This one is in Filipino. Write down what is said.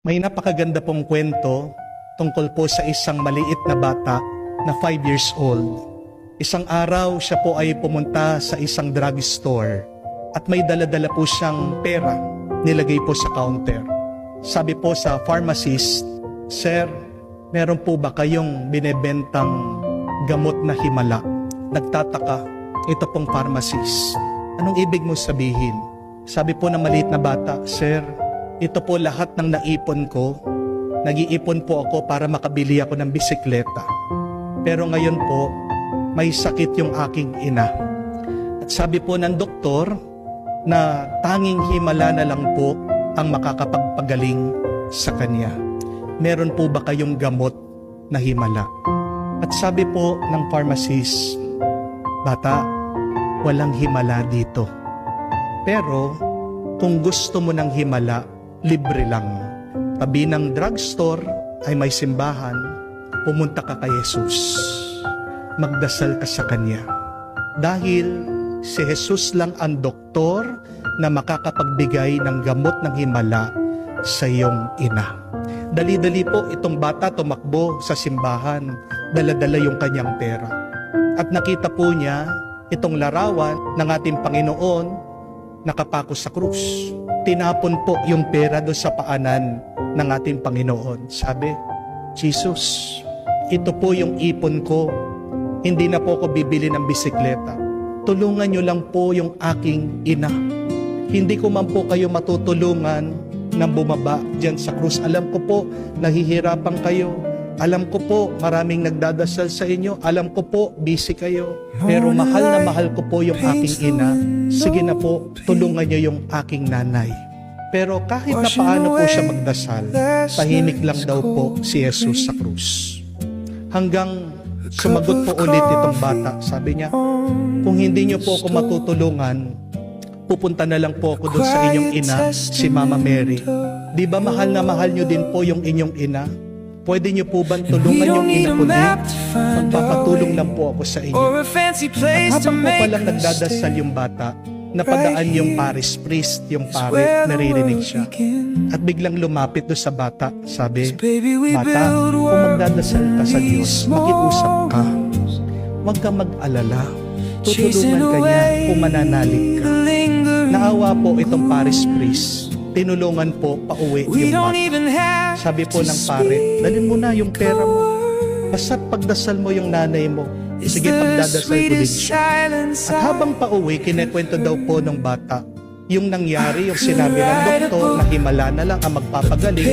May napakaganda pong kwento tungkol po sa isang maliit na bata na 5 years old. Isang araw siya po ay pumunta sa isang drugstore at may dala-dala po siyang pera nilagay po sa counter. Sabi po sa pharmacist, "Sir, meron po ba kayong binebentang gamot na himala?" Nagtataka ito pong pharmacist. "Anong ibig mo sabihin?" Sabi po ng maliit na bata, "Sir, ito po lahat ng naipon ko. Nag-iipon po ako para makabili ako ng bisikleta. Pero ngayon po, may sakit yung aking ina. At sabi po ng doktor na tanging himala na lang po ang makakapagpagaling sa kanya. Meron po ba kayong gamot na himala?" At sabi po ng pharmacist, "Bata, walang himala dito. Pero kung gusto mo ng himala, libre lang. Tabi ng drugstore ay may simbahan. Pumunta ka kay Jesus. Magdasal ka sa Kanya. Dahil si Jesus lang ang doktor na makakapagbigay ng gamot ng himala sa iyong ina." Dali-dali po itong bata tumakbo sa simbahan. Dala-dala yung kanyang pera. At nakita po niya itong larawan ng ating Panginoon nakapako sa krus. Tinapon po yung pera doon sa paanan ng ating Panginoon. Sabi, "Jesus, ito po yung ipon ko. Hindi na po ako bibili ng bisikleta. Tulungan niyo lang po yung aking ina. Hindi ko man po kayo matutulungan na bumaba dyan sa krus. Alam ko po, nahihirapan kayo. Alam ko po, maraming nagdadasal sa inyo. Alam ko po, busy kayo. Pero mahal na mahal ko po yung aking ina. Sige na po, tulungan niyo yung aking nanay." Pero kahit na paano po siya magdasal, tahimik lang daw po si Jesus sa krus. Hanggang sumagot po ulit itong bata. Sabi niya, "Kung hindi niyo po ako matutulungan, pupunta na lang po ako doon sa inyong ina, si Mama Mary. Di ba mahal na mahal niyo din po yung inyong ina? Pwede niyo po ba tulungan yung ina ko din? Magpapatulong lang po ako sa inyo." At habang po palang nagdadasal yung bata, napadaan yung parish priest, yung pare, naririnig siya. At biglang lumapit doon sa bata, sabi, "Bata, kung magdadasal ka sa Diyos, makiusap ka. Huwag kang mag-alala. Tutulungan ka niya kung mananalig ka." Naawa po itong parish priest. Tinulungan po pauwi yung bata. Sabi po ng pare, "Dalhin mo na yung pera mo. Basta't pagdasal mo yung nanay mo." Sige, pagdadasal ko din siya. At habang pauwi, kinekwento daw po ng bata yung nangyari, yung sinabi ng doktor na himala na lang ang magpapagaling.